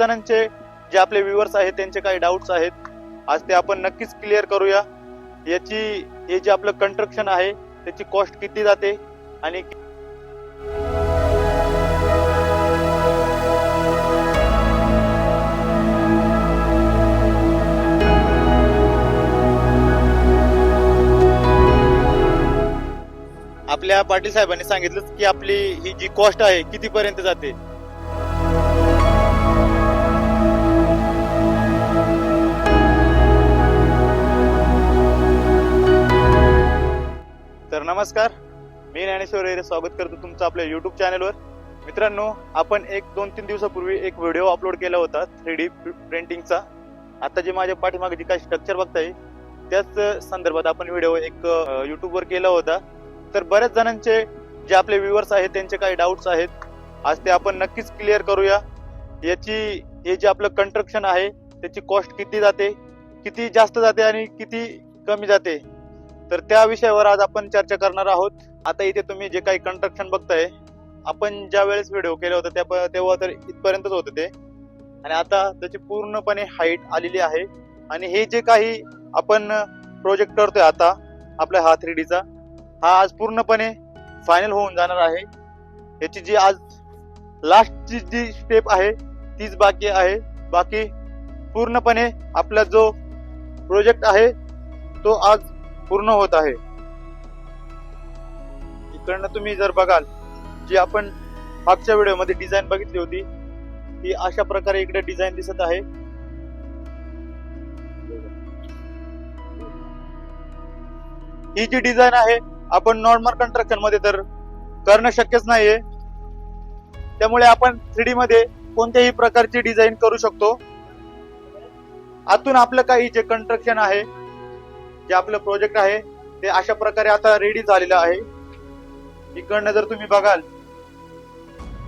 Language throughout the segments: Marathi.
जणांचे जे आपले व्ह्युअर्स आहेत त्यांचे काही डाऊट्स आहेत, आज ते आपण नक्कीच क्लिअर करूया. हे जे आपलं कंस्ट्रक्शन आहे त्याची कॉस्ट किती जाते आणि आपल्या पाटील साहेबांनी सांगितलं की आपली ही जी कॉस्ट आहे किती पर्यंत जाते. तर नमस्कार, मी ज्ञानेश्वर हिरे स्वागत करतो तुमचं आपल्या युट्यूब चॅनलवर. मित्रांनो, आपण 2-3 दिवसापूर्वी एक व्हिडिओ अपलोड केला होता 3D प्रिंटिंगचा. आता जे माझ्या पाठीमागे जे काही स्ट्रक्चर बघताय त्याच संदर्भात आपण व्हिडिओ एक युट्यूबवर केला होता. तर बऱ्याच जणांचे जे आपले व्ह्युअर्स आहेत त्यांचे काही डाऊट्स आहेत, आज ते आपण नक्कीच क्लिअर करूया. हे जे आपलं कंस्ट्रक्शन आहे त्याची कॉस्ट किती जाते, किती जास्त जाते आणि किती कमी जाते, तर त्या विषयावर आज आपण चर्चा करणार आहोत. आता इथे तुम्ही जे काही कंस्ट्रक्शन बघताय, आपण ज्या वेळेस व्हिडिओ केला होता तेव्हा तर इथपर्यंतच होतं ते, आणि आता त्याची पूर्णपणे हाईट आलेली आहे. आणि हे जे काही आपण प्रोजेक्ट करतोय आता आपल्या हा 3Dचा, हा आज पूर्णपणे फायनल होऊन जाणार आहे. याची जी आज लास्टची जी स्टेप आहे तीच बाकी आहे. बाकी पूर्णपणे आपला जो प्रोजेक्ट आहे तो आज पूर्ण होत आहे. इकडनं तुम्ही जर बघाल, जी आपण मागच्या व्हिडिओमध्ये डिझाईन बघितली होती ती अशा प्रकारे इकडे डिझाईन दिसत आहे. ही जी डिझाईन आहे आपण नॉर्मल कंस्ट्रक्शन मध्ये तर करणं शक्यच नाहीये. त्यामुळे आपण 3D मध्ये कोणत्याही प्रकारची डिझाईन करू शकतो. आतून आपलं काही जे कंस्ट्रक्शन आहे, जे आपलं प्रोजेक्ट आहे ते अशा प्रकारे आता रेडी झालेलं आहे. इकडनं जर तुम्ही बघाल,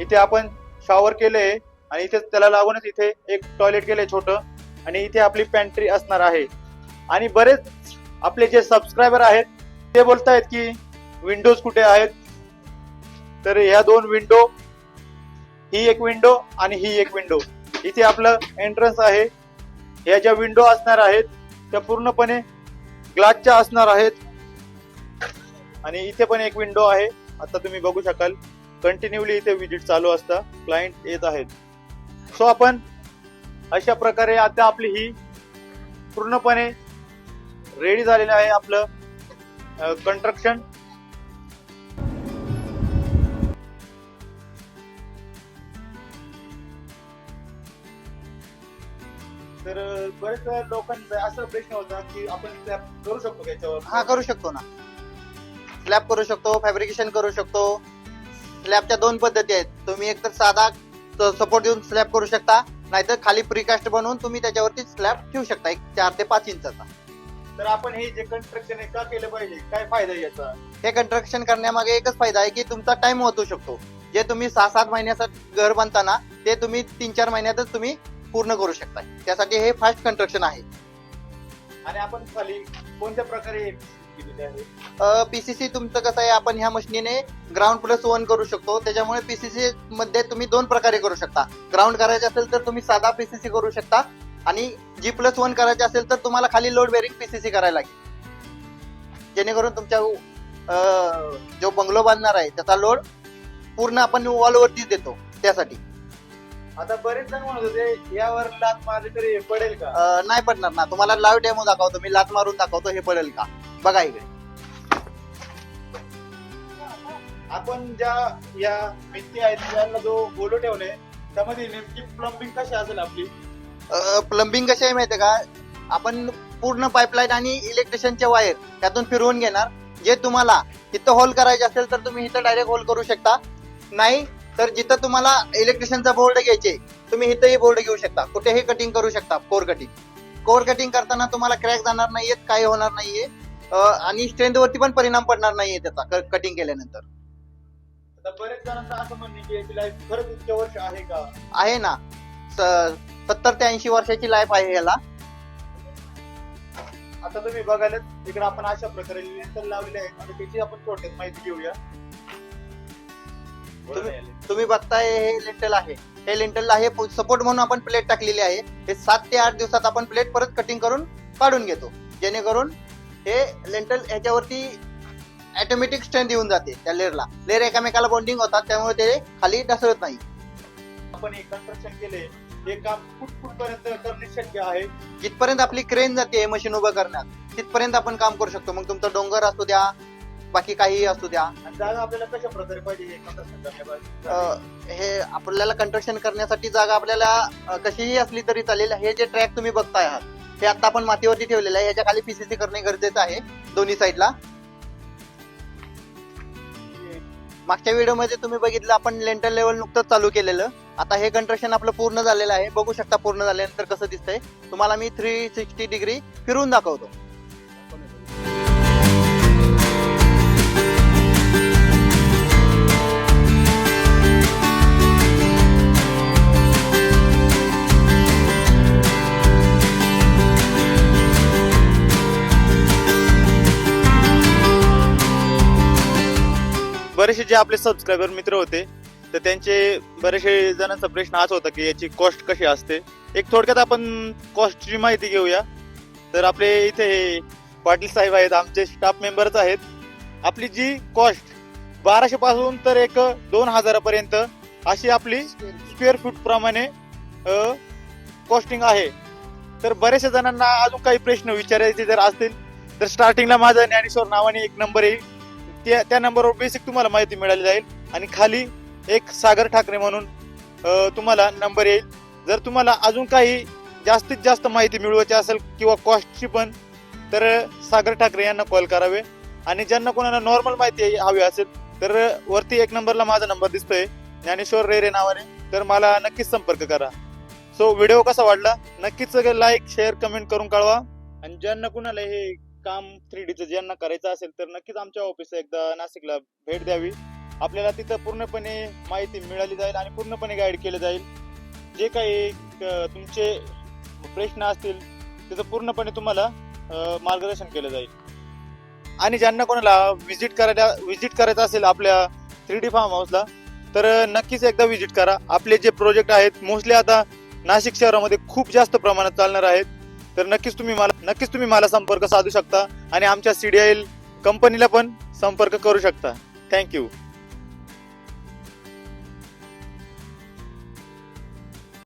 इथे आपण शॉवर केलंय आणि इथे त्याला लागूनच इथे एक टॉयलेट केलंय छोटं, आणि इथे आपली पॅन्ट्री असणार आहे. आणि बरेच आपले जे सबस्क्रायबर आहेत ते बोलतायत की विंडोज कुठे आहेत, तर ह्या 2 विंडो, ही एक विंडो आणि ही एक विंडो, इथे आपलं एंट्रन्स आहे. ह्या ज्या विंडो असणार आहेत त्या पूर्णपणे ग्लासच्या असणार आहेत. आणि इथे पण एक विंडो आहे. आता तुम्ही बघू शकाल कंटिन्युअली इथे विजिट चालू असता, क्लायंट येत आहेत. सो आपण अशा प्रकारे आता आपली ही पूर्णपणे रेडी झालेलं आहे आपलं कंस्ट्रक्शन. तर बरेच लोकांचा असा प्रश्न होता की आपण स्लॅब करू शकतो याच्यावर. हा, करू शकतो ना. स्लॅब करू शकतो, फॅब्रिकेशन करू शकतो. स्लॅबच्या 2 पद्धती आहेत. तुम्ही एकतर साधा सपोर्ट देऊन स्लॅब करू शकता, नाहीतर खाली प्रीकास्ट बनवून तुम्ही त्याच्यावरती स्लॅब ठेवू शकता, एक 4 ते 5 इंचाचा. तर आपण हे जे कंस्ट्रक्शन आहे का केलं पाहिजे, काय फायदा आहे याचा? हे कंस्ट्रक्शन करण्यामागे एकच फायदा आहे की तुमचा टाइम वाचू शकतो. जे तुम्ही 6-7 महिन्याचं घर बांधताना ते तुम्ही 3-4 महिन्यातच तुम्ही पूर्ण करू शकता. त्यासाठी हे फास्ट कंस्ट्रक्शन आहे. आणि आपण खाली कोणत्या प्रकारे पीसीसी तुमचं कसं आहे, आपण ह्या मशीनीने ग्राउंड +1 करू शकतो. त्याच्यामुळे पीसीसी मध्ये तुम्ही 2 प्रकारे करू शकता. ग्राउंड करायचे असेल तर तुम्ही साधा पीसीसी करू शकता, आणि G+1 करायचे असेल तर तुम्हाला खाली लोड बेरिंग पीसीसी करायला लागेल, जेणेकरून तुमच्या जो बंगलो बांधणार आहे त्याचा लोड पूर्ण आपण वॉलवरतीच देतो. त्यासाठी आता बरेच जण म्हणत होते यावर लात मारली तरी पडेल का? नाही पडणार ना. तुम्हाला लाईव्ह डेमो दाखवतो, मी लात मारून दाखवतो हे पडेल का. बघा इकडे आपण ज्या या भिंती आहेत त्यांना जो गोलो ठेवले त्यामध्ये नेमकी प्लंबिंग कशी असेल आपली? प्लंबिंग कशी आहे माहितीये का, आपण पूर्ण पाईपलाईन आणि इलेक्ट्रिशियनचे वायर त्यातून फिरवून घेणार. जे तुम्हाला इथं होल करायचे असेल तर तुम्ही इथं डायरेक्ट होल करू शकता, नाही तर जिथं तुम्हाला इलेक्ट्रिशियनचा बोर्ड घ्यायचे तुम्ही इथंही बोर्ड घेऊ शकता. कुठेही कटिंग करू शकता. कोर कटिंग करताना तुम्हाला क्रॅक जाणार नाहीये, काही होणार नाहीये, आणि स्ट्रेंथ वरती पण परिणाम पडणार नाहीये त्याचा कटिंग केल्यानंतर. आता बरेच जणांचं असं म्हणणे की याची लाईफ खरंच इतक्या वर्ष आहे का? आहे ना, 70 ते 80 वर्षाची लाईफ आहे याला. आता तुम्ही बघायला इकडे आपण अशा प्रकारे लिंटर लावलेले आहेत आणि त्याची आपण थोडक्यात माहिती घेऊया. तुम्ही बघताय हे लिंटल आहे. हे लिंटलला हे सपोर्ट म्हणून आपण प्लेट टाकलेली आहे. हे 7 ते 8 दिवसात आपण प्लेट परत कटिंग करून काढून घेतो, जेणेकरून हे लिंटल ह्याच्यावरती ऑटोमॅटिक स्ट्रेंथ येऊन जाते. त्या लेअरला लेअर एकामेकाला बॉन्डिंग होतात, त्यामुळे ते खाली ढसळत नाही. आपण हे कंस्ट्रक्शन केले, हे काम कुठपर्यंत करणे शक्य आहे? जिथपर्यंत आपली क्रेन जाते मशीन उभं करण्यात तिथपर्यंत आपण काम करू शकतो. मग तुमचं डोंगर असू द्या, बाकी काही असू द्या. आणि जागा आपल्याला कशा प्रकारे पाहिजे हे कंस्ट्रक्शन करण्यासाठी? हे आपल्याला कंस्ट्रक्शन करण्यासाठी जागा आपल्याला कशीही असली तरी चालेल. हे जे ट्रॅक तुम्ही बघताय आहात हे आता आपण मातीवरती ठेवलेलं आहे, याच्या खाली पीसीसी करणे गरजेचं आहे दोन्ही साईडला. मागच्या व्हिडिओमध्ये तुम्ही बघितलं आपण लेंटल लेवल नुकतंच चालू केलेलं. आता हे कंस्ट्रक्शन आपलं पूर्ण झालेलं आहे. बघू शकता पूर्ण झाल्यानंतर कसं दिसतंय. तुम्हाला मी 360 डिग्री फिरून दाखवतो. बरेचसे जे आपले सबस्क्रायबर मित्र होते तर त्यांचे बरेचसे जणांचा प्रश्न हाच होता की याची कॉस्ट कशी असते. एक थोडक्यात आपण कॉस्टची माहिती घेऊया. तर आपले इथे हे पाटील साहेब आहेत, आमचे स्टाफ मेंबरच आहेत. आपली जी कॉस्ट 1200 पासून तर एक 2000 पर्यंत अशी आपली स्क्वेअर फूट प्रमाणे कॉस्टिंग आहे. तर बऱ्याचशा जणांना अजून काही प्रश्न विचारायचे जर असतील तर स्टार्टिंगला माझा ज्ञानेश्वर नावाने एक नंबर येईल, त्या नंबरवर बेसिक तुम्हाला माहिती मिळाली जाईल. आणि खाली एक सागर ठाकरे म्हणून तुम्हाला नंबर येईल. जर तुम्हाला अजून काही जास्तीत जास्त माहिती मिळवायची असेल किंवा कॉस्टची पण, तर सागर ठाकरे यांना कॉल करावे. आणि ज्यांना कोणाला नॉर्मल माहिती हवी असेल तर वरती एक नंबरला माझा नंबर दिसतोय ज्ञानेश्वर रेरे नावाने, तर मला नक्कीच संपर्क करा. सो व्हिडिओ कसा वाटला नक्कीच लाईक शेअर कमेंट करून कळवा. आणि ज्यांना कुणाला हे काम 3Dचं ज्यांना करायचं असेल तर नक्कीच आमच्या ऑफिसला एकदा नाशिकला भेट द्यावी. आपल्याला तिथं पूर्णपणे माहिती मिळाली जाईल आणि पूर्णपणे गाईड केलं जाईल. जे काही तुमचे प्रश्न असतील त्याचं पूर्णपणे तुम्हाला मार्गदर्शन केलं जाईल. आणि ज्यांना कोणाला व्हिजिट करायचं असेल आपल्या 3D फार्म हाऊसला तर नक्कीच एकदा व्हिजिट करा. आपले जे प्रोजेक्ट आहेत मोस्टली आता नाशिक शहरामध्ये खूप जास्त प्रमाणात चालणार आहेत. तर नक्कीच तुम्ही मला संपर्क साधू शकता आणि आमच्या CDIL कंपनीला पण संपर्क करू शकता. थँक्यू.